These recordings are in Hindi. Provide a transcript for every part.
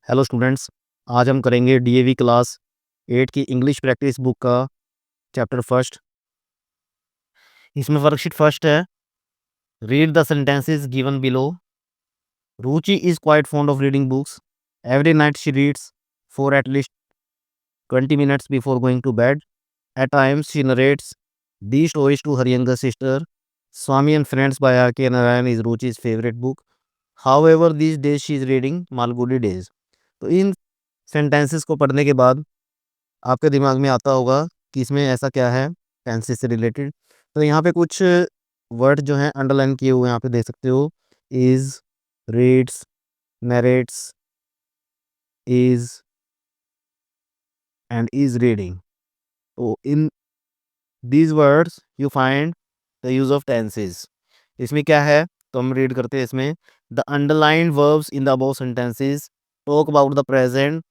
Hello students. आज हम करेंगे डीएवी क्लास 8 की इंग्लिश प्रैक्टिस बुक का चैप्टर फर्स्ट। इसमें वर्कशीट फर्स्ट है, read the sentences given below. Ruchi is quite fond of reading books. Every night she reads for at least 20 minutes before going to bed. At times she narrates the stories to her younger sister. Swami and friends by R K Narayan is Ruchi's favourite book. However these days she is reading Malgudi days. तो इन सेंटेंसेस को पढ़ने के बाद आपके दिमाग में आता होगा कि इसमें ऐसा क्या है टेंसेस से रिलेटेड। तो यहाँ पे कुछ वर्ड जो हैं अंडरलाइन किए हुए यहाँ पे देख सकते हो। Is, reads, narrates, is and is reading. तो in these words you find the use of tenses. इसमें क्या है तो हम रीड करते हैं इसमें। The underlined verbs in the above sentences talk about the present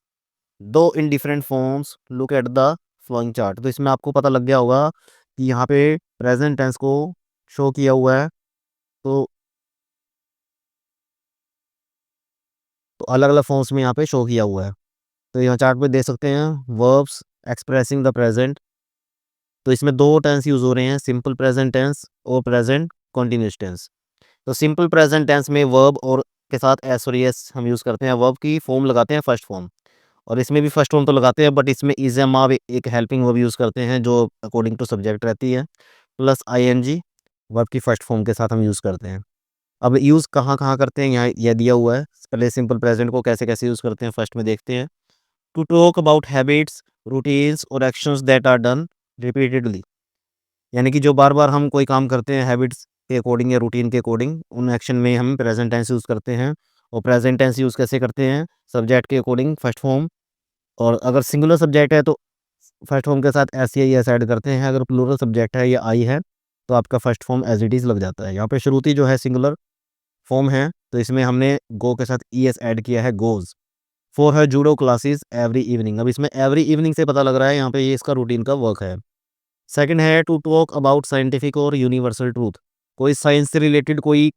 though in different forms, look at the following chart. तो इसमें आपको पता लग गया होगा कि यहाँ पे प्रेजेंट टेंस को शो किया हुआ है। तो अलग अलग फॉर्म्स में यहाँ पे शो किया हुआ है। तो यहाँ चार्ट पे देख सकते हैं वर्ब्स एक्सप्रेसिंग द प्रेजेंट। तो इसमें दो टेंस यूज हो रहे हैं, सिंपल प्रेजेंट टेंस और प्रेजेंट कॉन्टिन्यूस टेंस। तो सिंपल प्रेजेंट टेंस में वर्ब और के साथ एस और एस हम यूज करते हैं, वर्ब की फॉर्म लगाते हैं फर्स्ट फॉर्म। और इसमें भी फर्स्ट फॉर्म तो लगाते हैं, बट इसमें इज एम आप एक हेल्पिंग वर्ब यूज़ करते हैं जो अकॉर्डिंग टू सब्जेक्ट रहती है, प्लस आईएनजी वर्ब की फर्स्ट फॉर्म के साथ हम यूज़ करते हैं। अब यूज़ कहाँ कहाँ करते हैं यहाँ यह दिया हुआ है। पहले सिंपल प्रेजेंट को कैसे कैसे यूज़ करते हैं फर्स्ट में देखते हैं। To talk about habits, routines और actions that are done repeatedly. यानी कि जो बार बार हम कोई काम करते हैं हैबिट्स के अकॉर्डिंग या रूटीन के अकॉर्डिंग, उन एक्शन में हम प्रेजेंट टेंस यूज़ करते हैं। और प्रेजेंट टेंस यूज़ कैसे करते हैं, सब्जेक्ट के अकॉर्डिंग फर्स्ट फॉर्म। और अगर सिंगुलर सब्जेक्ट है तो फर्स्ट फॉर्म के साथ एस या एस ऐड करते हैं। अगर प्लूरल सब्जेक्ट है या आई है तो आपका first form as it is लग जाता है। यहाँ पे श्रुति जो है सिंगुलर फॉर्म है, तो इसमें हमने गो के साथ ई एस ऐड किया है, गोज। फोर है जूडो क्लासेस एवरी इवनिंग। अब इसमें एवरी इवनिंग से पता लग रहा है यहाँ पे ये इसका रूटीन का वर्क है। सेकंड है टू टॉक अबाउट साइंटिफिक और यूनिवर्सल ट्रूथ। कोई साइंस से रिलेटेड कोई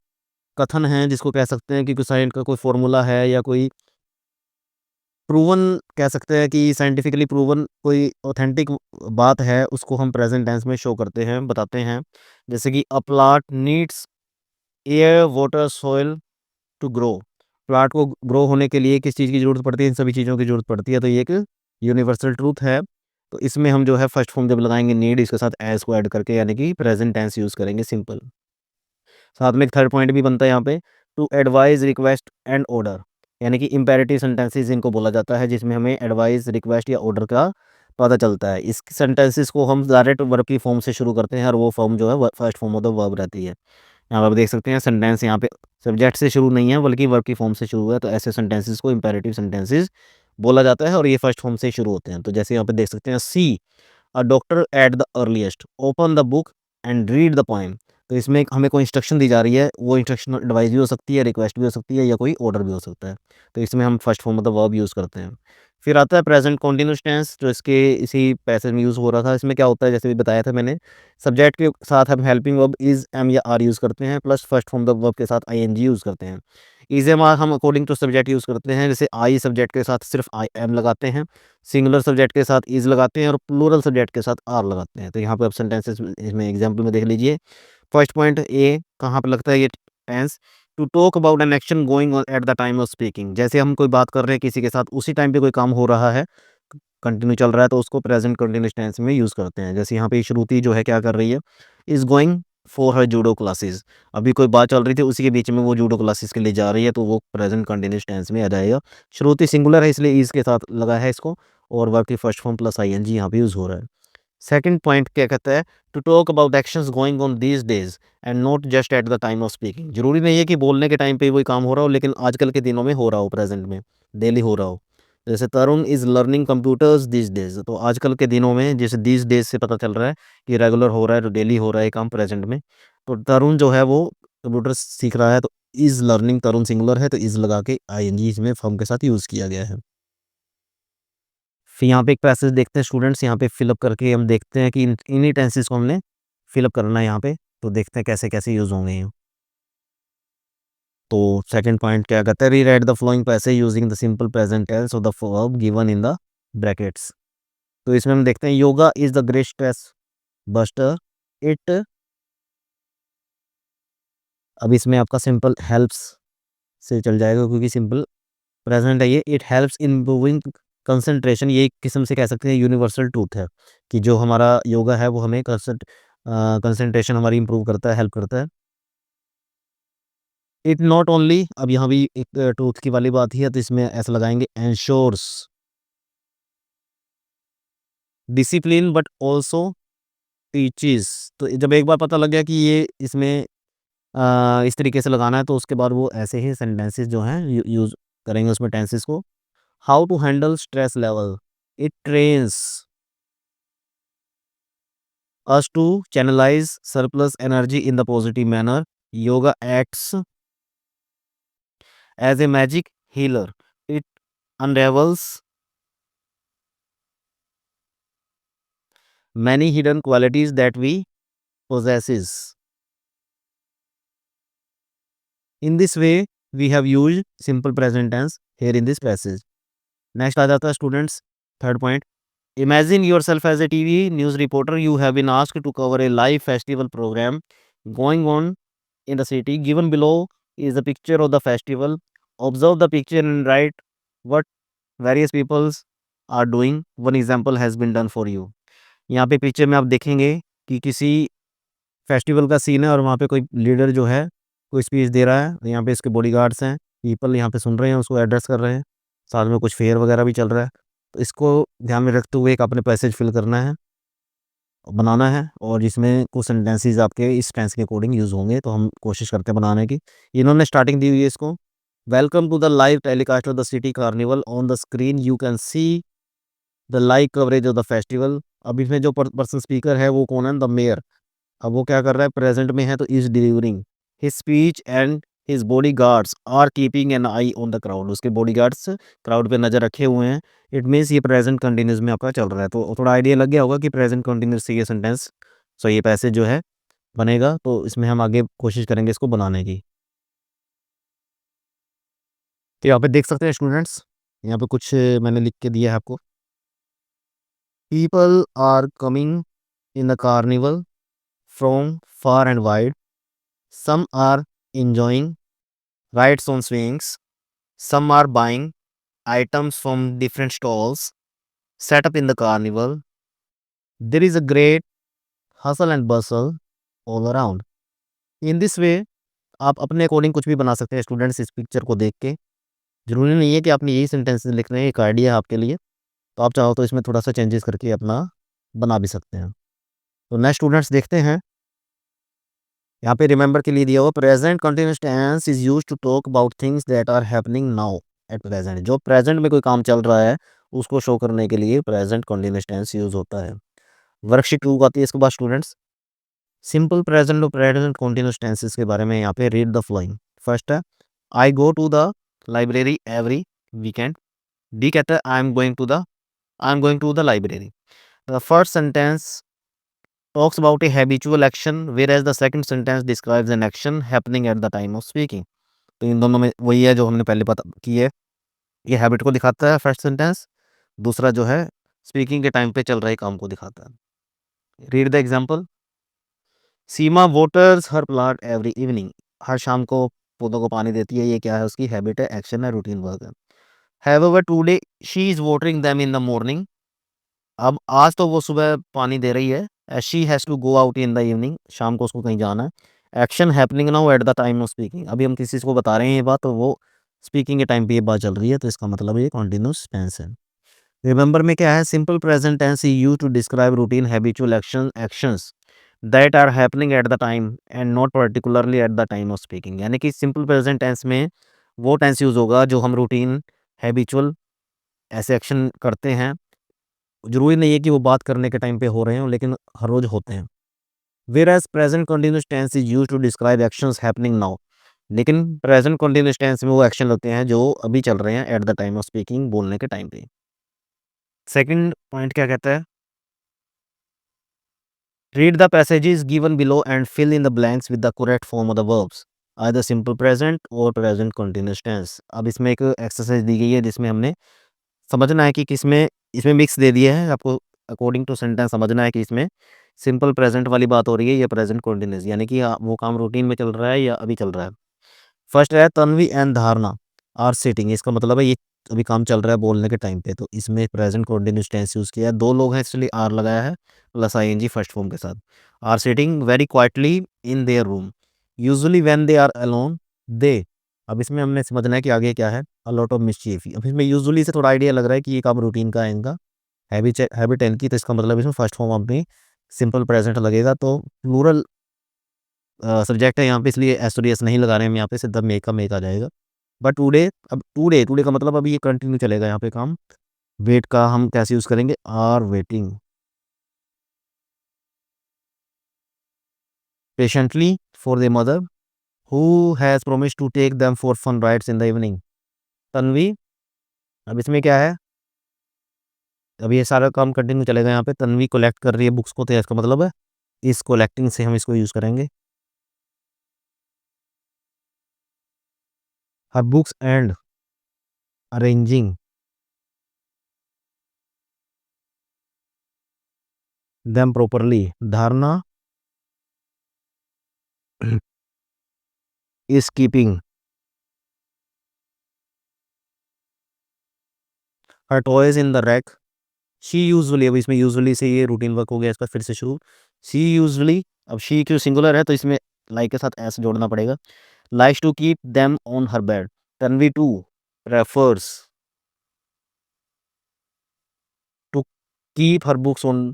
कथन है जिसको कह सकते हैं कि कोई साइंस का कोई फॉर्मूला है या कोई प्रूवन, कह सकते हैं कि साइंटिफिकली प्रूवन कोई ऑथेंटिक बात है, उसको हम प्रेजेंट टेंस में शो करते हैं, बताते हैं। जैसे कि a plant needs air water soil to grow. Plant को ग्रो होने के लिए किस चीज़ की ज़रूरत पड़ती है, इन सभी चीज़ों की ज़रूरत पड़ती है। तो ये एक यूनिवर्सल ट्रूथ है। तो इसमें हम जो है फर्स्ट फॉर्म जब लगाएंगे नीड, इसके साथ एज को ऐड करके, यानी कि प्रेजेंट टेंस यूज़ करेंगे सिंपल। साथ में एक थर्ड पॉइंट भी बनता है यहाँ पे, to advise request and order. यानी कि इम्पेरेटिव सेंटेंसेस इनको बोला जाता है, जिसमें हमें एडवाइस रिक्वेस्ट या ऑर्डर का पता चलता है। इस सेंटेंसेस को हम डायरेक्ट वर्ब की फॉर्म से शुरू करते हैं और वो फॉर्म जो है first form of the verb रहती है। यहाँ पर आप देख सकते हैं सेंटेंस यहाँ पे सब्जेक्ट से शुरू नहीं है बल्कि वर्ब की फॉर्म से शुरू है। तो ऐसे सेंटेंसेस को इम्पेरेटिव सेंटेंसेस बोला जाता है और ये फर्स्ट फॉर्म से शुरू होते हैं। तो जैसे यहाँ पे देख सकते हैं, see a doctor at the earliest, open the book and read the poem. तो इसमें हमें कोई इंस्ट्रक्शन दी जा रही है, वो इंस्ट्रक्शन एडवाइस भी हो सकती है, रिक्वेस्ट भी हो सकती है या कोई ऑर्डर भी हो सकता है। तो इसमें हम फर्स्ट फॉर्म मतलब वर्ब यूज़ करते हैं। फिर आता है प्रेजेंट कॉन्टिन्यूस टेंस, जो इसके इसी पैसेज में यूज़ हो रहा था। इसमें क्या होता है, जैसे भी बताया था मैंने, सब्जेक्ट के साथ हम हेल्पिंग वर्ब इज एम या आर यूज़ करते हैं, plus first form the verb के साथ आईएनजी यूज़ करते हैं। इज एम आर हम अकॉर्डिंग टू सब्जेक्ट यूज़ करते हैं, जैसे आई सब्जेक्ट के साथ सिर्फ आई एम लगाते हैं, सिंगुलर सब्जेक्ट के साथ इज लगाते हैं और प्लूरल सब्जेक्ट के साथ आर लगाते हैं। तो यहाँ पे अब सेंटेंसेस इसमें एग्जाम्पल में देख लीजिए। फर्स्ट पॉइंट ए कहाँ पे लगता है ये tense, to talk about an action going on at the time of speaking. जैसे हम कोई बात कर रहे हैं किसी के साथ, उसी टाइम पे कोई काम हो रहा है, कंटिन्यू चल रहा है, तो उसको प्रेजेंट कंटिन्यूअस टेंस में यूज़ करते हैं। जैसे यहाँ पे श्रुति जो है क्या कर रही है, is going for her judo classes. अभी कोई बात चल रही थी, उसी के बीच में वो जूडो क्लासेस के लिए जा रही है, तो वो प्रेजेंट कंटिन्यूअस टेंस में आ जाएगा। श्रुति सिंगुलर है इसलिए इज के साथ लगा है इसको, और वर्ब की फर्स्ट फॉर्म प्लस आईएनजी यहाँ पे यूज़ हो रहा है। सेकंड पॉइंट क्या कहता है, to talk about actions going on these days and not just at the time of speaking. जरूरी नहीं है कि बोलने के टाइम पे ही वही काम हो रहा हो, लेकिन आजकल के दिनों में हो रहा हो, प्रेजेंट में डेली हो रहा हो। जैसे Tarun is learning computers these days. तो आजकल के दिनों में जैसे दीज डेज से पता चल रहा है कि रेगुलर हो रहा है, डेली हो रहा है काम प्रेजेंट में। तो तरुण जो है वो कंप्यूटर सीख रहा है, तो इज लर्निंग, तरुण सिंगुलर है तो इज लगा के आईएनजी इसमें फॉर्म के साथ यूज़ किया गया है। फिर यहाँ पे एक पैसेज देखते हैं स्टूडेंट्स, यहाँ पे फिलअप करके हम देखते हैं कि इन्हीं टेंसेस को हमने फिलअप करना है यहाँ पे। तो देखते हैं कैसे कैसे यूज़ होंगे ये। तो सेकंड पॉइंट क्या कहता है, rewrite the following passage using the simple present tense of the verb given in the brackets. तो इसमें हम देखते हैं yoga is the great stress buster it. अब इसमें आपका सिंपल हेल्प्स से चल जाएगा क्योंकि सिंपल प्रेजेंट है ये। It helps in improving concentration, ये एक किस्म से कह सकते हैं यूनिवर्सल ट्रूथ है कि जो हमारा योगा है वो हमें कंसंट्रेशन हमारी इंप्रूव करता है, हेल्प करता है। इट नॉट ओनली, अब यहाँ भी एक ट्रूथ की वाली बात ही है तो इसमें ऐसा लगाएंगे ensures discipline but also teaches. तो जब एक बार पता लग गया कि ये इसमें इस तरीके से लगाना है तो उसके बाद वो ऐसे ही सेंटेंसेस जो हैं यूज करेंगे उसमें टेंसेस को। How to handle stress level, it trains us to channelize surplus energy in the positive manner. Yoga acts as a magic healer. It unravels many hidden qualities that we possesses. In this way, we have used simple present tense here in this passage. Next आ जाता है students, third point. Imagine yourself as a TV news reporter. You have been asked to cover a live festival program going on in the city. Given below is a picture of the festival. Observe the picture and write what various peoples are doing. One example has been done for you. यहाँ पे पिक्चर में आप देखेंगे कि किसी फेस्टिवल का सीन है और वहाँ पे कोई लीडर जो है कोई स्पीच दे रहा है। यहाँ पे इसके बॉडीगार्ड्स हैं, पीपल यहाँ पे सुन रहे हैं, उसको एड्रेस कर रहे हैं, साथ में कुछ फेयर वगैरह भी चल रहा है। तो इसको ध्यान में रखते हुए एक अपने पैसेज फिल करना है, बनाना है और जिसमें कुछ सेंटेंसेस आपके इस टेंस के अकॉर्डिंग यूज़ होंगे। तो हम कोशिश करते हैं बनाने की। इन्होंने स्टार्टिंग दी हुई है इसको, welcome to the live telecast of the city carnival on the screen you can see the live coverage of the festival. अब इसमें जो पर्सन स्पीकर है वो कौन है, द मेयर। अब वो क्या कर रहा है, प्रेजेंट में है तो is delivering his speech and his bodyguards are keeping an eye on the crowd. उसके बॉडी गार्ड्स क्राउड पे नजर रखे हुए हैं। इट मीन्स ये प्रेजेंट कंटिन्यूस में आपका चल रहा है। तो थोड़ा आइडिया लग गया होगा कि प्रेजेंट कंटिन्यूस से ये सेंटेंस, सो ये पैसेज जो है बनेगा। तो इसमें हम आगे कोशिश करेंगे इसको बनाने की। तो यहाँ पे देख सकते हैं स्टूडेंट्स, यहाँ पे कुछ मैंने लिख के दिया है आपको। People are coming in the carnival from far and wide, some are enjoying rides on swings, some are buying items from different stalls set up in the carnival. There is a great hustle and bustle all around. In this way, आप अपने अकॉर्डिंग कुछ भी बना सकते हैं स्टूडेंट्स इस पिक्चर को देख के। ज़रूरी नहीं है कि आपने यही सेंटेंसेस लिख रहे हैं, एक आइडिया है आपके लिए। तो आप चाहो तो इसमें थोड़ा-सा चेंजेस करके अपना बना भी सकते हैं। तो नेक्स्ट स्टूडेंट्स देखते हैं, यहाँ पे रिमेंबर के लिए दिया हुआ present continuous tense is used to talk about things that are happening now at present. जो प्रेजेंट में कोई काम चल रहा है उसको शो करने के लिए प्रेजेंट कंटिन्यूअस टेंस यूज होता है। वर्कशीट 2 आती है इसके बाद स्टूडेंट्स। सिंपल प्रेजेंट और प्रेजेंट कंटिन्यूअस टेंसेस के बारे में यहाँ पे रीड द फ्लोइंग। फर्स्ट है, I go to the library every weekend. D कहता है I am going to the library. The first sentence talks about a habitual action whereas the second sentence describes an action happening at the time of speaking। तो इन दोनों में वही है जो हमने पहले पता की है। ये हैबिट को दिखाता है फर्स्ट सेंटेंस, दूसरा जो है स्पीकिंग के टाइम पे चल रहे काम को दिखाता है। Read the example. Seema waters her plant every evening. हर शाम को पौधों को पानी देती है, ये क्या है, उसकी हैबिट है, एक्शन है, रूटीन वर्क है। However today she is watering them in the morning। अब आज तो वो सुबह पानी दे रही है। She has to go out in the evening, शाम को उसको कहीं जाना है। Action happening now at the time of speaking. अभी हम किसी को बता रहे हैं ये बात, तो वो स्पीकिंग के टाइम पे ये बात चल रही है, तो इसका मतलब ये कंटिन्यूस टेंस है। रिमेंबर में क्या है, simple present tense is used to describe routine habitual actions that are happening at the time and not particularly at the time of speaking. यानी कि सिंपल प्रेजेंट टेंस में वो टेंस यूज होगा जो हम रूटीन हैबिचुअल ऐसे एक्शन करते हैं, ज़रूरी नहीं है कि वो बात करने के टाइम पे हो रहे हों, लेकिन हर रोज़ होते हैं। Whereas present continuous tense is used to describe actions happening now. लेकिन प्रेज़ेंट कंटीन्यूअस टेंस में वो एक्शन होते हैं जो अभी चल रहे हैं at the time of speaking, बोलने के टाइम पे। सेकंड पॉइंट क्या कहता है, read the passages given below and fill in the blanks with the correct form of the verbs. Either simple present और प्रेजेंट कंटिन्यूअस टेंस। अब इसमें एक एक्सरसाइज दी गई है जिसमें हमने समझना है कि किसमें इसमें मिक्स दे दिया है आपको। अकॉर्डिंग टू सेंटेंस समझना है कि इसमें सिंपल प्रेजेंट वाली बात हो रही है या प्रेजेंट कंटिन्यूअस, यानी कि वो काम रूटीन में चल रहा है या अभी चल रहा है। फर्स्ट है तन्वी एंड धारणा आर सिटिंग, इसका मतलब है ये अभी काम चल रहा है बोलने के टाइम पे, तो इसमें प्रेजेंट कंटिन्यूअस टेंस यूज किया है। दो लोग हैं इसलिए आर लगाया है प्लस आईएनजी फर्स्ट फॉर्म के साथ। Are sitting very quietly in their room, usually when they are alone they. अब इसमें हमने समझना है कि आगे क्या है, अ लॉट ऑफ मिस्चीफ। अब इसमें यूजुअली से थोड़ा आइडिया लग रहा है कि ये काम रूटीन का है इनका। हैबिट एन की, तो इसका मतलब इसमें फर्स्ट फॉर्म अपनी सिंपल प्रेजेंट लगेगा, तो प्लूरल सब्जेक्ट है यहाँ पे, इसलिए एस डी एस नहीं लगा रहे हैं हम यहाँ पे, सीधा मेक का मेक आ जाएगा। बट टुडे, अब टुडे टुडे का मतलब अभी ये कंटिन्यू चलेगा यहाँ पे काम। वेट का हम कैसे यूज़ करेंगे, are waiting patiently for the mother who has promise to take them for fun rides in the evening. Tanvi, अब इसमें क्या है, अब ये सारा काम कंटिन्यू चलेगा यहाँ पे। तन्वी कलेक्ट कर रही है बुक्स को, तो इसका मतलब है इस कलेक्टिंग से हम इसको यूज़ करेंगे। Her books and arranging them properly. Dharna is keeping her toys in the rack. She usually, अब इसमें यूजुअली से ये रूटीन वर्क हो गया इसका फिर से शुरू। शी यूजुअली, अब शी क्यों सिंगुलर है तो इसमें लाइक के साथ एस जोड़ना पड़ेगा। Likes to keep them on her bed. Tanvi too prefers to keep her books on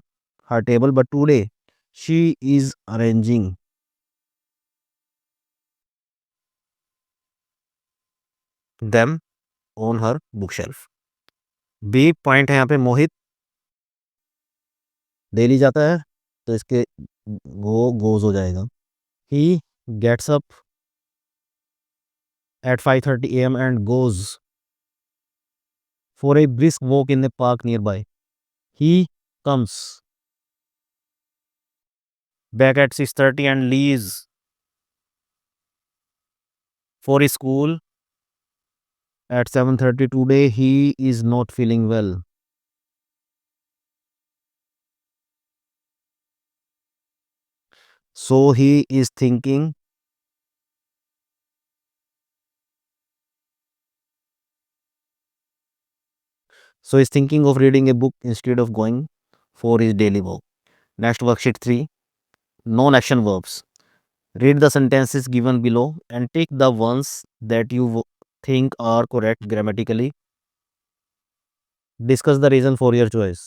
her table, but today she is arranging them on her bookshelf. B point है यहाँ पे, मोहित डेली जाता है, तो इसके गो गोज हो जाएगा। He gets up at 5:30 a.m. and goes for a brisk walk in the park nearby. He comes back at 6:30 and leaves for his school at 7:30. Today he is not feeling well. So he is thinking, of reading a book instead of going for his daily walk. Next worksheet 3, non-action verbs. Read the sentences given below and take the ones that you think are correct grammatically. Discuss the reason for your choice.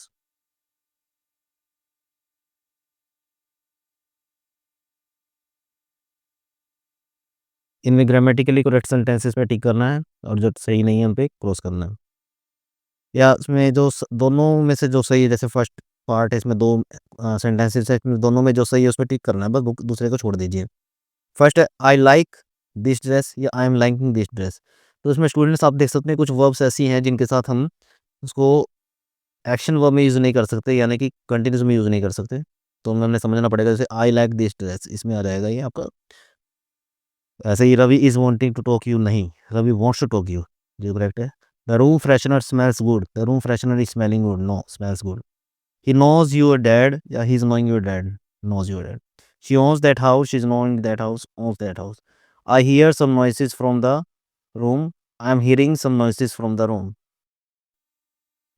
इनमें ग्रामेटिकली करेक्ट सेंटेंसेस पे टिक करना है और जो सही नहीं है उन पे क्रॉस करना है। या इसमें जो दोनों में से जो सही है, जैसे फर्स्ट पार्ट है इसमें दो सेंटेंसेस है, इसमें दोनों में जो सही है उस पर टिक करना है, बस दूसरे को छोड़ दीजिए। फर्स्ट है आई लाइक दिस ड्रेस या I am liking this dress. तो इसमें स्टूडेंट्स आप देख सकते हैं कुछ वर्ब्स ऐसी हैं जिनके साथ हम उसको एक्शन वर्ब में यूज़ नहीं कर सकते, यानी कि कंटिन्यूस में यूज़ नहीं कर सकते, तो हमें समझना पड़ेगा। जैसे आई लाइक दिस ड्रेस, इसमें आ जाएगा ये आपका। ऐसे ही Ravi is wanting to talk you, नहीं, Ravi wants to talk you, जो करेक्ट है। The room freshener smells good, the room freshener is smelling good, no, smells good. He knows your dad या he is knowing your dad, knows your dad. She owns that house, she is knowing that house, owns that house. I hear some noises from the room, I am hearing some noises from the room.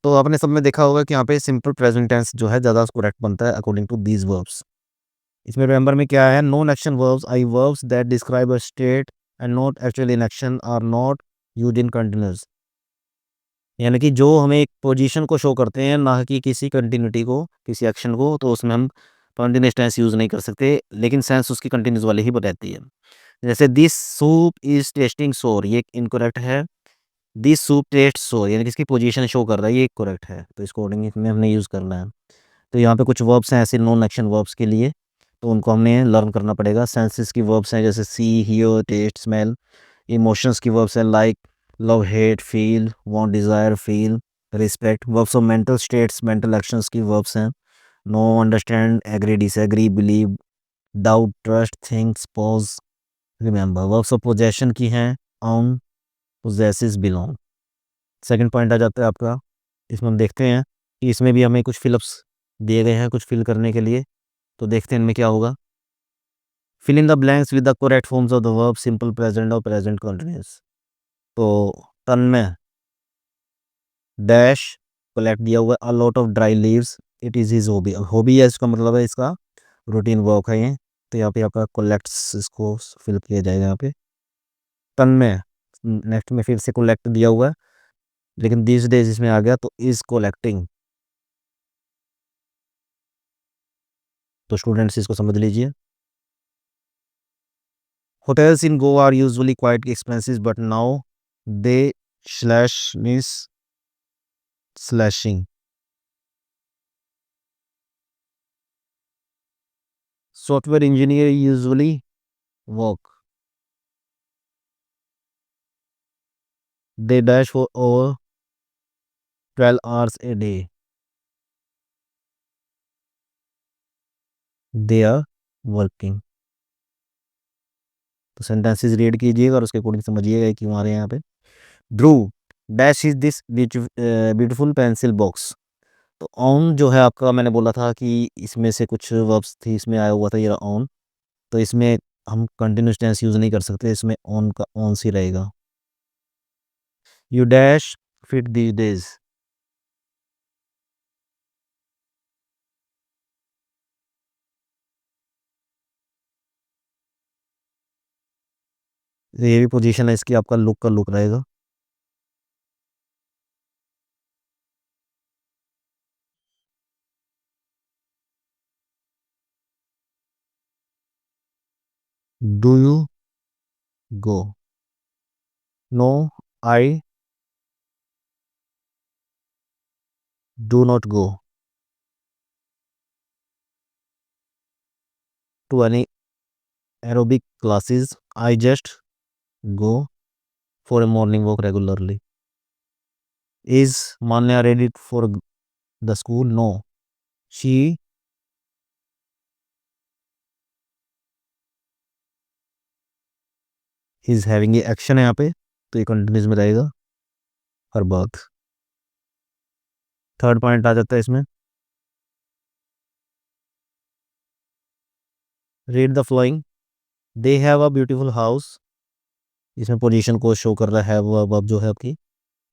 तो आपने सब में देखा होगा कि यहाँ पे सिंपल प्रेजेंट टेंस जो है ज़्यादा करेक्ट बनता है अकॉर्डिंग टू दीज वर्ब्स। इसमें रिमेंबर में क्या है, non action verbs I verbs that describe a state and not actually in action are not used in continuous. यानी कि जो हमें एक पोजीशन को शो करते हैं, ना कि किसी कंटिन्यूटी को, किसी एक्शन को, तो उसमें हम कंटिन्यूस टेंस यूज़ नहीं कर सकते, लेकिन सेंस उसकी कंटिन्यूस वाली ही बताती है। जैसे दिस सूप इज टेस्टिंग सोर, ये इनकरेक्ट है। दिस सूप टेस्ट सोर, यानी कि इसकी पोजीशन शो कर रहा है, ये करेक्ट है, तो इसको अकॉर्डिंग में हमने यूज़ करना है। तो यहाँ पे कुछ वर्ब्स हैं ऐसे नॉन एक्शन वर्ब्स के लिए, तो उनको हमने लर्न करना पड़ेगा। सेंसेस की वर्ब्स हैं जैसे see, hear, taste, smell. Emotions की वर्ब्स हैं like love, hate, feel, want, desire, feel, respect. Verbs of mental states, mental actions की वर्ब्स हैं know, understand, agree, disagree, believe, doubt, trust, think, suppose, remember verbs of possession की हैं own, possesses, belong. Second point आ जाता है आपका, इसमें हम देखते हैं कि इसमें भी हमें कुछ फिलअप्स दिए गए हैं कुछ फिल करने के लिए, तो देखते हैं इनमें क्या होगा। Fill in the blanks with the correct forms of the verb simple present और प्रेजेंट कंटिन्यूअस। तो तन में डैश कलेक्ट दिया हुआ है, a lot of dry leaves, it is his hobby. Hobby है इसका मतलब है इसका रूटीन वर्क है ये, तो यहाँ पे आपका कलेक्ट्स इसको फिल किया जाएगा यहाँ पे। तन में नेक्स्ट में फिर से कलेक्ट दिया हुआ है, लेकिन दिस डेज इसमें आ गया तो इज कलेक्टिंग। तो स्टूडेंट्स इसको समझ लीजिए। Hotels in Goa are usually quite expensive but now they slash means slashing. Software engineer usually work, they dash for over 12 hours a day, they are working। तो सेंटेंसेस रीड कीजिएगा और उसके अकॉर्डिंग समझिएगा क्यों आ रहे हैं यहाँ पे। Dhruv dash is this beautiful pencil box. तो ऑन जो है आपका, मैंने बोला था कि इसमें से कुछ वर्ब्स थी, इसमें आया हुआ था ये ऑन, तो इसमें हम कंटिन्यूस टेंस यूज़ नहीं कर सकते, इसमें ऑन का ऑन सी रहेगा। You dash fit the days, ये भी पोजीशन है इसकी, आपका लुक का लुक रहेगा। Do you go, no I do not go to any aerobic classes, I just go for a morning walk regularly। Is Manya ready for the school? No, she is having a action है यहाँ पे, तो ये कंटिन्यूस में रहेगा हर बात। थर्ड पॉइंट आ जाता है इसमें, read the following, they have a beautiful house, इसमें पोजीशन को शो कर रहा है वो अब जो है आपकी।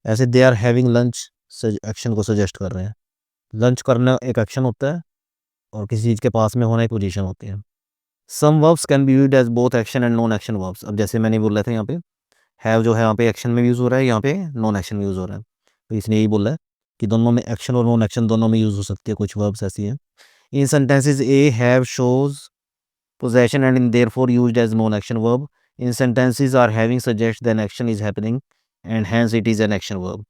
ऐसे they are having lunch, action को सजेस्ट कर रहे हैं। लंच करना एक एक्शन होता है और किसी चीज़ के पास में होना एक पोजीशन होती है। Some verbs can be used as both action and non action verbs. अब जैसे मैंने बोल रहा था यहाँ पे हैव जो है यहाँ पे एक्शन में यूज़ हो रहा है, यहाँ पे नॉन एक्शन में यूज़ हो रहा है, तो इसने यही बोला है कि दोनों में एक्शन और नॉन एक्शन दोनों में यूज़ हो सकती है। कुछ वर्ब्स ऐसी हैं in sentences a have shows possession and in therefore used as non action verb, in sentences are having suggests then action is happening and hence it is an action verb।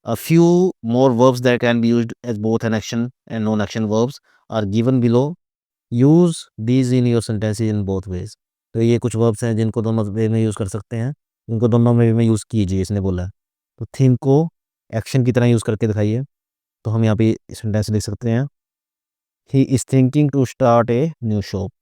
A few more verbs that can be used as both an action and non action verbs are given below, use these in your sentences in both ways। तो ये कुछ वर्ब्स हैं जिनको दोनों वे में यूज़ कर सकते हैं, इनको दोनों में यूज़ कीजिए इसने बोला है। तो थिंक को एक्शन की तरह यूज़ करके दिखाइए, तो हम यहाँ पे सेंटेंस लिख सकते हैं, he is thinking to start a new shop.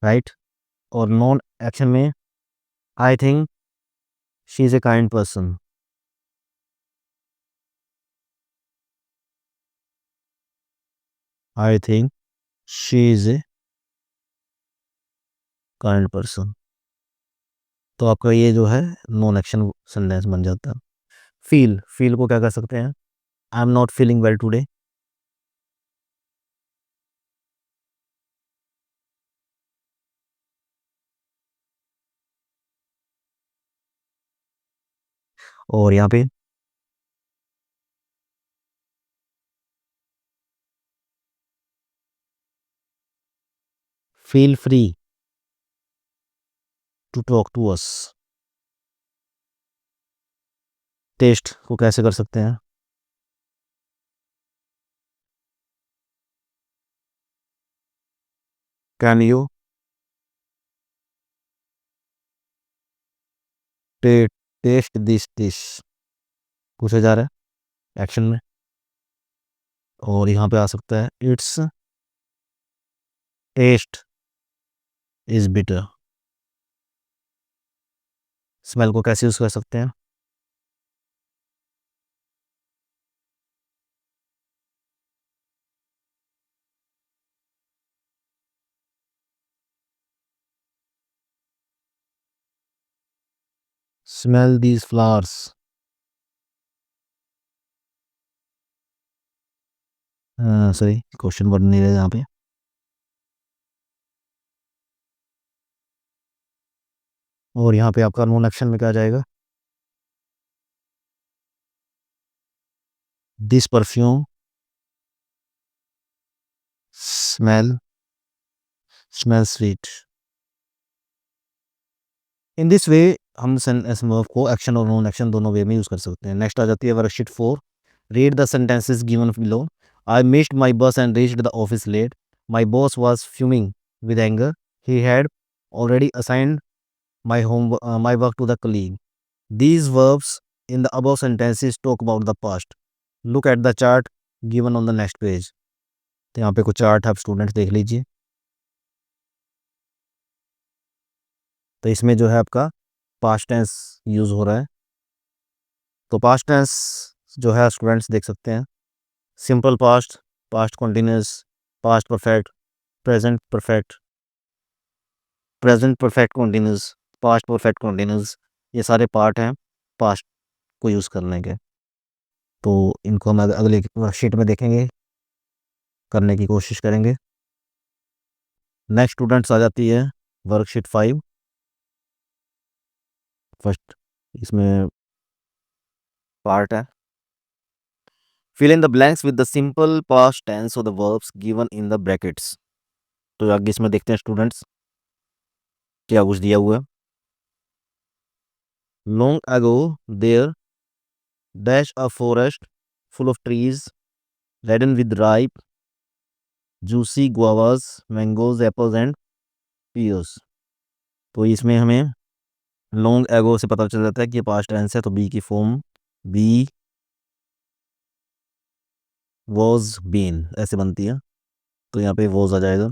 Right. और नॉन एक्शन में I think she is a kind person, I think she is a kind person. तो आपका ये जो है नॉन एक्शन सेंटेंस बन जाता है। फील, फील को क्या कर सकते हैं, I am not feeling well today. और यहाँ पे feel free to talk to us. Taste को कैसे कर सकते हैं, can you taste taste this dish पूछा जा रहा है एक्शन में। और यहाँ पे आ सकता है it's taste is bitter. Smell को कैसे यूज कर सकते हैं? Smell these flowers. Sorry, question word नहीं रहे यहाँ पे। और यहाँ पे आपका नॉन एक्शन में क्या आ जाएगा? This perfume smell smell sweet. In this way हम वर्ब को एक्शन और नॉन एक्शन दोनों वे में यूज कर सकते हैं। नेक्स्ट आ जाती है worksheet 4। Read the sentences given below. I missed my bus and reached the office late. My boss was fuming with anger. He had already assigned my work to the colleague. These verbs in the above sentences talk about the past. Look at the chart given on the next page. तो यहाँ पे कुछ चार्ट आप स्टूडेंट्स देख लीजिए। तो इसमें जो है आपका पास्ट टेंस यूज हो रहा है। तो पास्ट टेंस जो है स्टूडेंट्स देख सकते हैं। Simple past, past continuous, past perfect, present perfect, present perfect continuous, past perfect continuous, ये सारे पार्ट हैं पास्ट को यूज़ करने के। तो इनको हम अगले शीट में देखेंगे, करने की कोशिश करेंगे। नेक्स्ट स्टूडेंट्स आ जाती है वर्कशीट 5। फर्स्ट इसमें पार्ट है fill in the blanks with the simple past tense of the verbs given in the brackets. तो आगे इसमें देखते हैं स्टूडेंट्स क्या कुछ दिया हुआ है। Long ago there dash a forest full of trees laden with ripe juicy guavas mangoes apples and pears. तो इसमें हमें लॉन्ग एगो से पता चल जाता है कि ये पास्ट टेंस है, तो बी की फॉर्म बी वॉज बीन ऐसे बनती है। तो यहाँ पे वॉज आ जाएगा।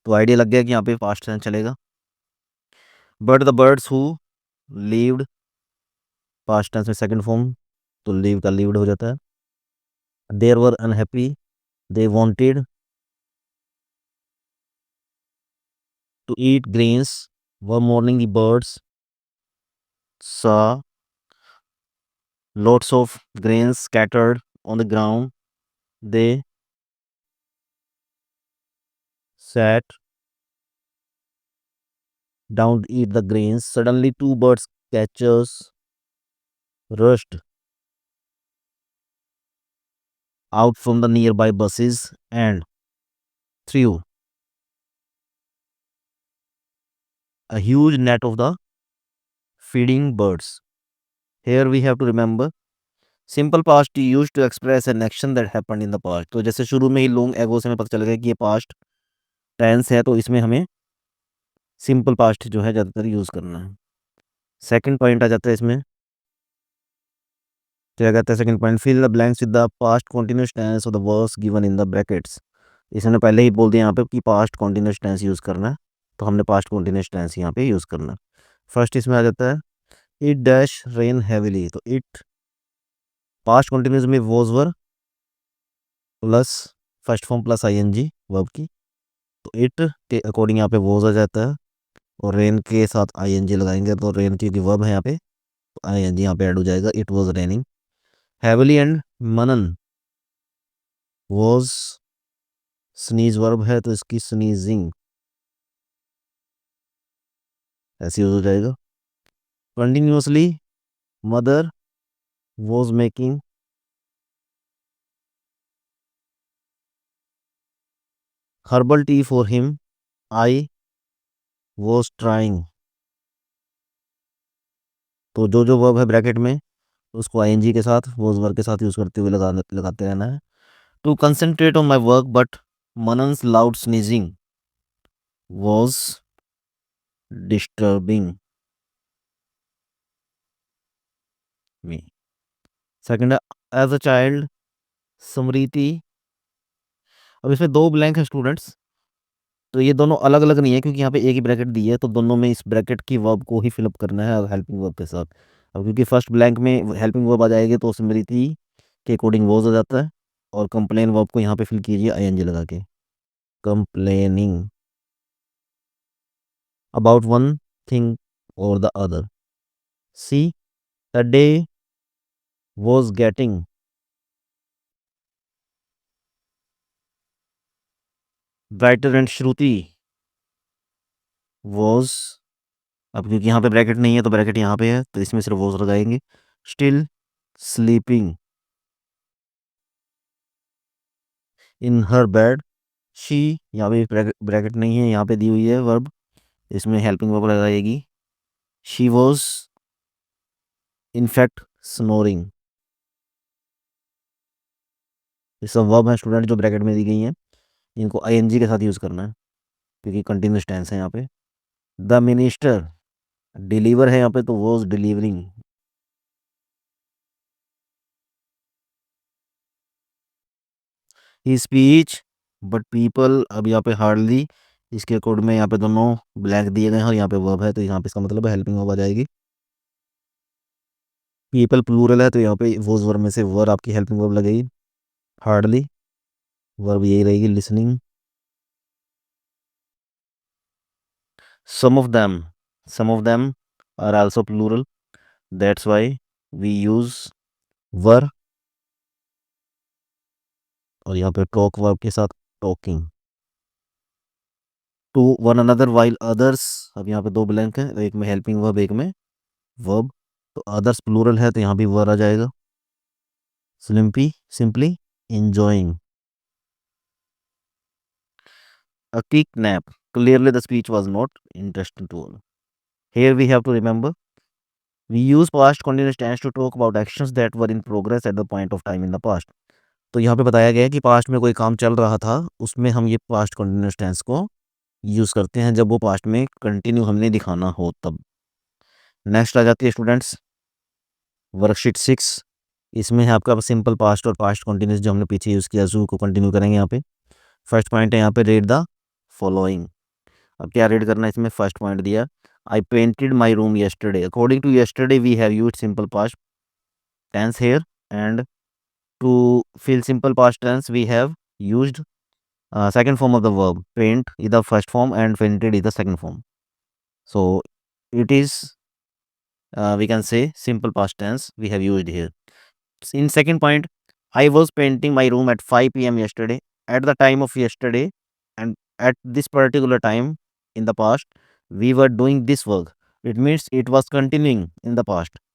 तो आइडिया लग गया कि यहाँ पे पास्ट टेंस चलेगा। But the birds who lived, past tense में सेकंड फॉर्म, तो लीव का लीव्ड हो जाता है। There were unhappy, they wanted to eat grains, one morning the birds saw lots of grains scattered on the ground. They sat down to eat the grains. Suddenly, two birds catchers rushed out from the nearby buses and threw a huge net of the feeding birds. Here we have to remember simple past used to express an action that happened in the past. तो जैसे शुरू में ही लॉन्ग एगो से हमें पता चल गया कि ये पास्ट टेंस है, तो इसमें हमें सिंपल पास्ट जो है ज़्यादातर यूज़ करना है। सेकंड पॉइंट आ जाता है इसमें, क्या कहते हैं second point, fill the blanks with the past continuous tense of the verbs given in the brackets. इसने पहले ही बोल दिया यहाँ पे कि पास्ट कंटीन्यूअस टेंस यूज़ करना है, तो हमने पास्ट कंटीन्यूअस टेंस यहाँ पे यूज़ करना है। फर्स्ट इसमें आ जाता है इट डैश रेन हैविली। तो इट पास्ट कंटीन्यूअस में was were plus first form plus ING verb की, तो इट के अकॉर्डिंग यहाँ पे वॉज आ जाता है। और रेन के साथ आईएनजी लगाएंगे तो रेन की वर्ब है यहाँ पे, तो आईएनजी यहाँ पे ऐड हो जाएगा। It was raining heavily and Manan was sneeze verb है, तो इसकी स्नीजिंग ऐसे यूज हो जाएगा। Continuously mother was making herbal tea for him, I was trying. तो जो जो वर्ब है ब्रैकेट में उसको आईएनजी के साथ वॉज वर्ब के साथ यूज करते हुए लगाते रहना है। To concentrate on my work but Manan's loud sneezing was disturbing. Me. Second है एज अ चाइल्ड समृति। अब इसमें दो ब्लैंक है स्टूडेंट्स, तो ये दोनों अलग अलग नहीं है क्योंकि यहाँ पे एक ही ब्रैकेट दी है, तो दोनों में इस ब्रैकेट की वर्ब को ही फिलअप करना है हेल्पिंग वर्ब के साथ। अब क्योंकि फर्स्ट ब्लैंक में हेल्पिंग वर्ब आ जाएगी तो स्मृति के अकॉर्डिंग वॉज हो जाता है, और कंप्लेन वर्ब को यहाँ पे फिल कीजिए आईएनजी लगा के। कंप्लेनिंग अबाउट वन थिंग और the other. See the day was getting brighter and Shruti was. अब क्योंकि यहाँ पे ब्रैकेट नहीं है तो ब्रैकेट यहाँ पे है, तो इसमें सिर्फ वॉज लगाएंगे। Still sleeping in her bed. She, यहाँ पे ब्रैकेट नहीं है, यहाँ पे दी हुई है वर्ब, इसमें हेल्पिंग वर्ब लगाएगी। She was in fact snoring. ये सब वर्ब है स्टूडेंट जो ब्रैकेट में दी गई हैं, इनको आईएनजी के साथ यूज़ करना है क्योंकि कंटिन्यूस टेंस है यहाँ पे। द मिनिस्टर डिलीवर है यहाँ पे, तो was delivering. He speech but people, अब यहाँ पे हार्डली, इसके कोड में यहाँ पे दोनों ब्लैंक दिए गए हैं और यहाँ पे वर्ब है, तो यहाँ पे इसका मतलब है हेल्पिंग वर्ब आ जाएगी। पीपल प्लूरल है तो यहाँ पे वॉज वर्ब में से वर्ब आपकी हेल्पिंग वर्ब लगेगी। हार्डली वर्ब यही रहेगी listening. some of them are also plural, that's why we use were, और यहाँ पे टॉक वर्ब के साथ talking. To one another while others, अब यहाँ पे दो ब्लैंक है, एक में हेल्पिंग वर्ब एक में वर्ब, तो अदर्स प्लूरल है तो यहाँ भी वर आ जाएगा। Simply enjoying a kick nap, clearly the speech was not interesting to all. Here we have to remember we use past continuous tense to talk about actions that were in progress at the point of time in the past. तो यहाँ पे बताया गया है कि पास्ट में कोई काम चल रहा था, उसमें हम ये पास्ट कंटिन्यूस टेंस को यूज़ करते हैं जब वो पास्ट में कंटिन्यू हमने दिखाना हो तब। नेक्स्ट आ जाती है स्टूडेंट्स वर्कशीट 6। इसमें है आपका सिंपल पास्ट और पास्ट कंटिन्यूस जो हमने पीछे यूज़ किया, उसको को कंटिन्यू करेंगे यहाँ पे। फर्स्ट पॉइंट है यहाँ पे रीड द फॉलोइंग। अब क्या रीड करना है, इसमें फर्स्ट पॉइंट दिया I painted my room yesterday. According to yesterday we have used simple past tense here, and to fill simple past tense we have used second form of the verb. Paint is the first form and painted is the second form, so it is we can say simple past tense we have used here. In second point, I was painting my room at 5 p.m. yesterday. At the time of yesterday and at this particular time in the past we were doing this work, it means it was continuing in the past.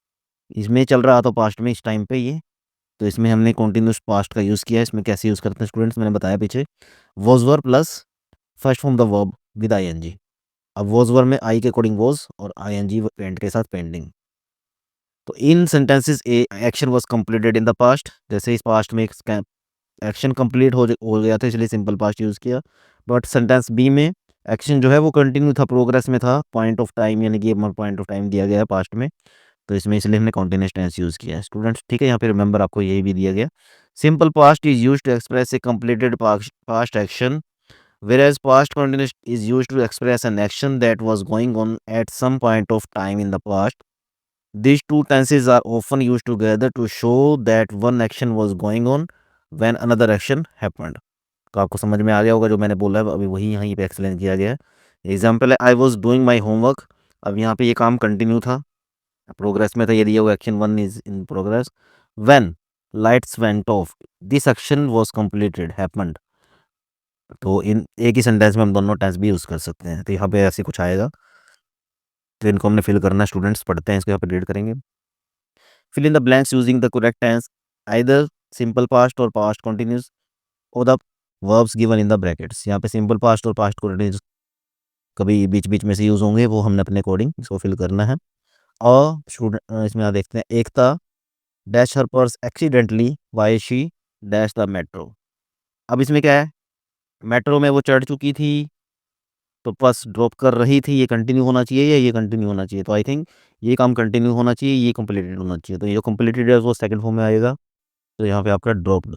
इसमें चल रहा था पास्ट में इस टाइम पे ये, तो इसमें हमने कॉन्टिन्यूस पास्ट का यूज़ किया है। इसमें कैसे यूज़ करते हैं स्टूडेंट्स, मैंने बताया पीछे, was were plus first form the verb with ING. अब वॉज वर में आई के अकॉर्डिंग वॉज और आईएनजी पेंट के साथ पेंडिंग। तो in sentences a action was completed in the past, जैसे इस पास्ट में एक्शन कंप्लीट हो गया था इसलिए सिंपल पास्ट यूज़ किया। बट सेंटेंस बी में एक्शन जो है वो कंटिन्यू था, प्रोग्रेस में था, पॉइंट ऑफ टाइम यानी कि पॉइंट ऑफ टाइम दिया गया है पास्ट में, तो इसमें इसलिए हमने कॉन्टिन्यूस टेंस यूज़ किया है स्टूडेंट्स। ठीक है, यहाँ पे रिमेंबर आपको यही भी दिया गया, simple past is used to express a completed past action, whereas past continuous is used to express an action that was going on at some point of time in the past. These two tenses are often used together to show that one action was going on when another action happened. तो आपको समझ में आ गया होगा जो मैंने बोला है, अभी वही यहाँ पे एक्सप्लेन किया गया है। एग्जाम्पल है I was doing my homework. अब यहाँ पे ये काम कंटिन्यू था, प्रोग्रेस में था, ये दिया हुआ action one is in progress. When lights went of this action was completed happened. तो इन एक ही सेंटेंस में हम दोनों टेंस भी यूज़ कर सकते हैं, तो यहाँ पे ऐसे कुछ आएगा, तो इनको हमने फिल करना है स्टूडेंट्स, पढ़ते हैं इसको, यहाँ पे रीड करेंगे। Fill in the blanks using the correct tense, either simple past और पास्ट कंटिन्यूस और the verbs given in the brackets. यहाँ पे सिंपल पास्ट और पास्ट कंटिन्यूस कभी बीच बीच में से यूज़ होंगे, वो हमने अपने अकॉर्डिंग इसको फिल करना है। और स्टूडेंट इसमें आप देखते हैं, Ekta dash her purse accidentally while she dash the metro. अब इसमें क्या है, मेट्रो में वो चढ़ चुकी थी तो बस ड्रॉप कर रही थी, ये कंटिन्यू होना चाहिए या ये कंटिन्यू होना चाहिए? तो आई थिंक ये काम कंटिन्यू होना चाहिए, ये कंप्लीटेड होना चाहिए। तो ये जो कंप्लीटेड है वो सेकंड फॉर्म में आएगा। तो यहाँ पे आपका dropped.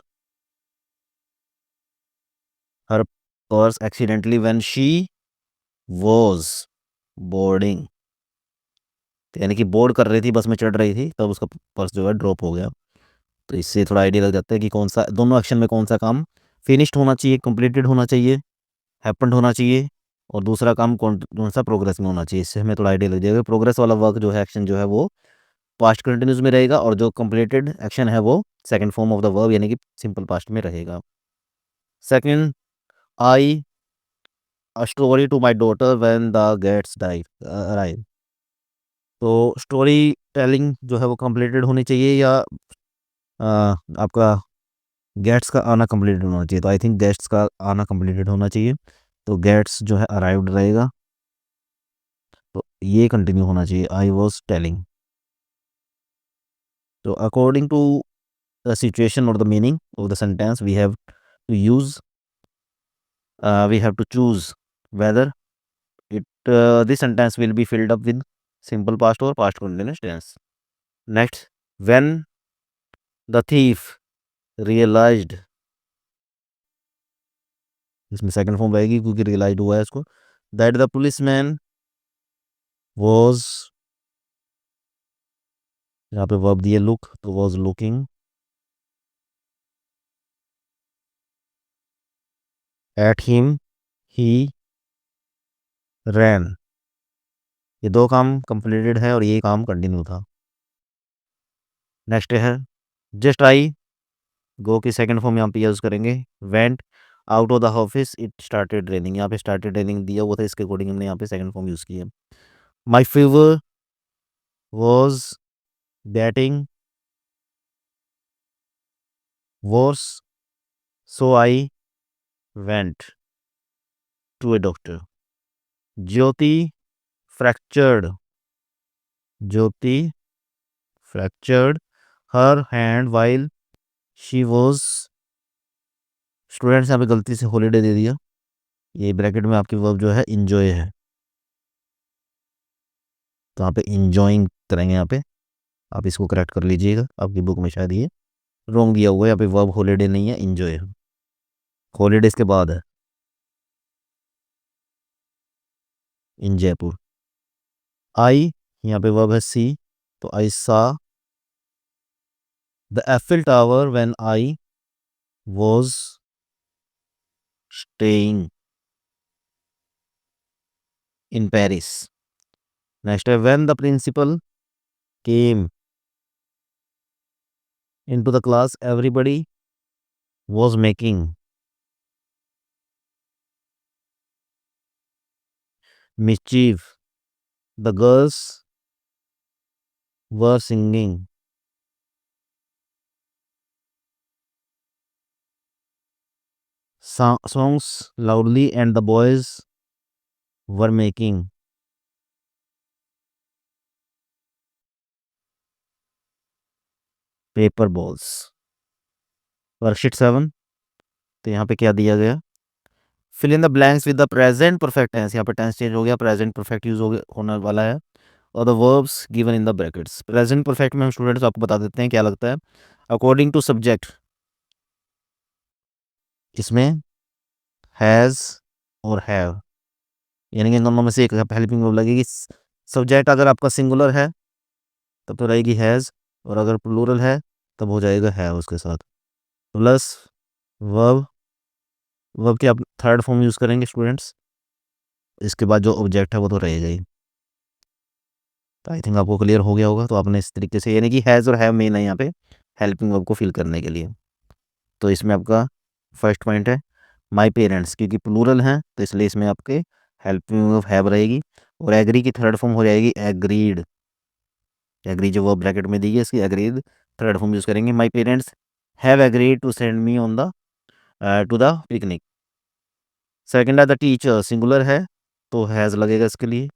Her purse accidentally when she was boarding, यानी कि बोर्ड कर रही थी, बस में चढ़ रही थी, तब उसका पर्स जो है ड्रॉप हो गया। तो इससे थोड़ा आइडिया लग जाता है कि कौन सा दोनों एक्शन में कौन सा काम फिनिश्ड होना चाहिए, कंप्लीटेड होना चाहिए, हैपेंड होना चाहिए, और दूसरा काम कौन सा प्रोग्रेस में होना चाहिए। इससे हमें थोड़ा आइडिया लग जाएगा। प्रोग्रेस वाला वर्क जो है, एक्शन जो है वो पास्ट कंटिन्यूस में रहेगा, और जो कंप्लीटेड एक्शन है वो second form of the verb यानी कि सिंपल पास्ट में रहेगा। Second, I a story to my daughter when the gates die arrive. तो स्टोरी टेलिंग जो है वो कंप्लीटेड होनी चाहिए, या आपका गेट्स का आना कंप्लीटेड होना चाहिए? तो आई थिंक गेट्स का आना कंप्लीटेड होना चाहिए। तो गेट्स जो है अराइव्ड रहेगा, तो ये कंटिन्यू होना चाहिए, आई वॉज टेलिंग। तो अकॉर्डिंग टू द सिचुएशन और the meaning of the sentence we have to choose whether it this sentence will be filled up with simple past or past continuous tense. Next, when the thief realized, इसमें सेकंड फॉर्म रहेगी क्योंकि रियलाइज हुआ है इसको, दैट द पुलिसमैन was, यहाँ पे वर्ब दिए लुक, तो was looking at him, he ran। ये दो काम कंप्लीटेड है और ये काम कंटिन्यू था। नेक्स्ट है जस्ट आई, गो की सेकंड फॉर्म यहाँ पे यूज करेंगे। Went out of the office it started raining, यहाँ पे स्टार्टेड रेनिंग दिया हुआ था, इसके अकॉर्डिंग हमने यहाँ पे सेकंड फॉर्म यूज किया। My fever was getting worse, so I went to a doctor. Jyoti fractured, Jyoti fractured her hand while she was, students यहाँ पे गलती से हॉलीडे दे दिया, ये ब्रैकेट में आपकी वर्ब जो है इंजॉय है, तो यहाँ पे इंजॉइंग करेंगे। यहाँ पे आप इसको करेक्ट कर लीजिएगा, आपकी बुक में शायद ये रॉन्ग दिया हुआ है, यहाँ पे वर्ब हॉलीडे नहीं है, इंजॉय है। हॉलीडेज के बाद है इन जयपुर। आई, यहाँ पे वर्ब है सी, तो I saw the Eiffel tower when I was staying in Paris. Next है when the principal came into the class everybody was making mischief, the girls were singing songs loudly and the boys were making paper balls। Worksheet 7, तो यहाँ पे क्या दिया गया, fill in the blanks with the present perfect tense. यहाँ पे टेंस चेंज हो गया, प्रेजेंट परफेक्ट यूज होने वाला है, और the verbs given in the brackets. Present perfect में हम स्टूडेंट्स आपको बता देते हैं क्या लगता है। अकॉर्डिंग टू सब्जेक्ट, इसमें हैज़ और हैव, यानी कि इन दोनों में से एक हेल्पिंग वर्ब लगेगी। सब्जेक्ट अगर आपका सिंगुलर है तब तो रहेगी हैज़, और अगर प्लूरल है तब हो जाएगा हैव उसके साथ, प्लस वर्ब। वर्ब के आप थर्ड फॉर्म यूज़ करेंगे स्टूडेंट्स, इसके बाद जो ऑब्जेक्ट है वो तो रहेगा ही। तो आई थिंक आपको क्लियर हो गया होगा। तो आपने इस तरीके से, यानी कि हैज़ और हैव मेन है यहाँ पे हेल्पिंग वर्ब को फिल करने के लिए। तो इसमें आपका फर्स्ट पॉइंट है माई पेरेंट्स, क्योंकि प्लूरल हैं तो इसलिए इसमें आपके हेल्पिंग वर्ब हैव रहेगी। और एग्री की थर्ड फॉर्म हो जाएगी एग्रीड। एग्री जो वर्ब ब्रैकेट में दी है, इसकी एग्रीड थर्ड फॉर्म यूज़ करेंगे। My parents have agreed to send me on the to the picnic. Second है द टीचर, सिंगुलर है तो हैज़ लगेगा इसके लिए,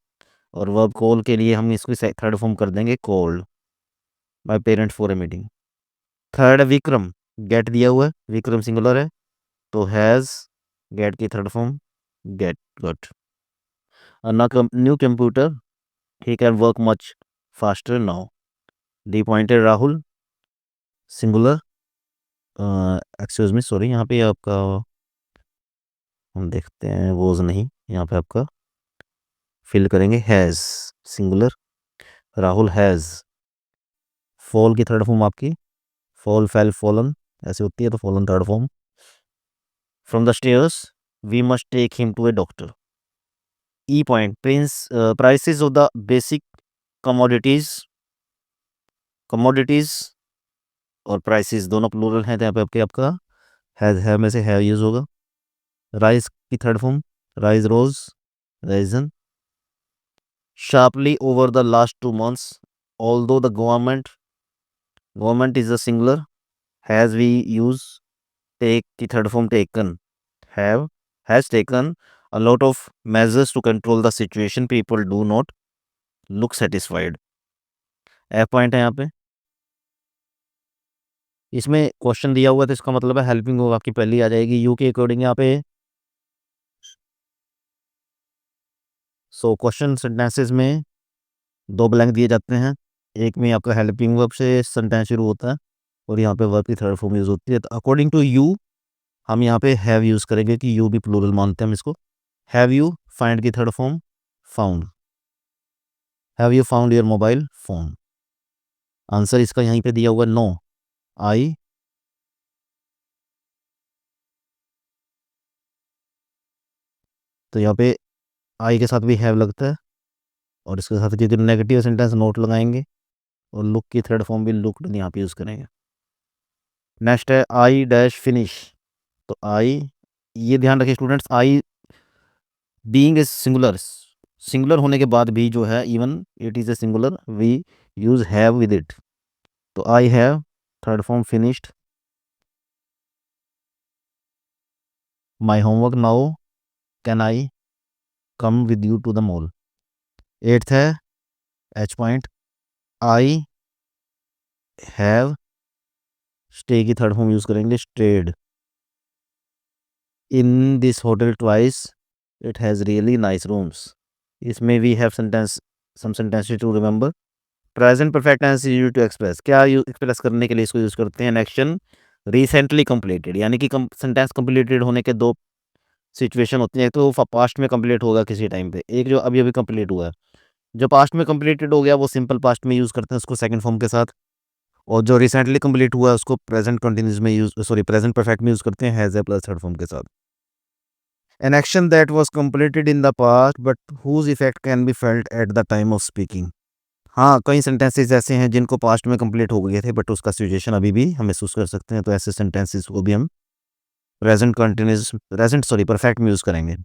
और वर्ब कॉल के लिए हम इसको थर्ड फॉर्म कर देंगे called my parents for a meeting. Third है विक्रम, गेट दिया हुआ है, विक्रम सिंगुलर है तो हैज़ गेट की third form get got. New computer, he can work much faster now. D pointed Rahul, singular, excuse me sorry, यहाँ पे आपका हम देखते हैं वोज नहीं, यहाँ पे आपका फिल करेंगे has, singular, Rahul has. Fall की थर्ड फॉर्म आपकी फॉल, फेल, फॉलन ऐसे होती है, तो fallen third form. From the stairs we must take him to a doctor. E point prices of the basic commodities, commodities और प्राइसेस दोनों प्लूरल हैं, तो यहाँ पे आपके आपका है में से है यूज होगा। राइस की third form rise, rose, risen. Sharply over the last 2 months, although the government is a singular, has we use take the third form taken, have, has taken a lot of measures to control the situation, people do not look satisfied। F point है यहाँ पे। इसमें क्वेश्चन दिया हुआ है तो इसका मतलब है हेल्पिंग वर्ब आपकी पहली आ जाएगी यू के अकॉर्डिंग यहाँ पे। सो क्वेश्चन सेंटेंसेस में 2 ब्लैंक दिए जाते हैं, एक में आपका हेल्पिंग वर्ब से सेंटेंस शुरू होता है और यहाँ पे वर्ब की थर्ड फॉर्म यूज होती है। तो अकॉर्डिंग टू यू हम यहाँ पे हैव यूज करेंगे कि यू भी प्लूरल मानते हैं हम इसको। हैव यू, फाइंड की third form found. Have you found your mobile phone. Answer इसका यहीं पे दिया हुआ नो, आई, तो यहाँ पे आई के साथ भी हैव लगता है और इसके साथ क्योंकि नेगेटिव सेंटेंस नोट लगाएंगे और लुक की थर्ड फॉर्म भी लुक यहाँ पे यूज करेंगे। नेक्स्ट है आई डैश फिनिश। तो आई, ये ध्यान रखिए students, I being a singular, singular होने के बाद भी जो है even it is a singular we use have with it. तो I have third form finished my homework now, can I come with you to the mall. Eighth है H point, I have, stay की थर्ड फॉर्म यूज करेंगे stayed in this hotel twice, it has really nice rooms. इसमें we have sentence, some sentences to remember. Present perfect tense is used to express, क्या एक्सप्रेस करने के लिए इसको यूज करते हैं, एक्शन रिसेंटली कंप्लीटेड, यानी कि सेंटेंस कंप्लीटेड होने के 2 सिचुएशन होती है, एक तो पास्ट में कंप्लीट होगा किसी टाइम पे, एक जो अभी अभी कंप्लीट हुआ है। जो पास्ट में कंप्लीटेड हो गया वो सिंपल पास्ट में यूज करते हैं उसको सेकंड फॉर्म के साथ, और जो रिसेंटली कंप्लीट हुआ है उसको प्रेजेंट कंटिन्यूस में यूज, सॉरी प्रेजेंट परफेक्ट में यूज करते हैं has a plus third form के साथ। An action that was completed in the past but whose effect can be felt at the time of speaking। हाँ, कई सेंटेंसेस ऐसे हैं जिनको पास्ट में कंप्लीट हो गए थे बट उसका सिचुएशन अभी भी हम महसूस कर सकते हैं, तो ऐसे सेंटेंसेस को भी हम present continuous, present sorry perfect में यूज करेंगे।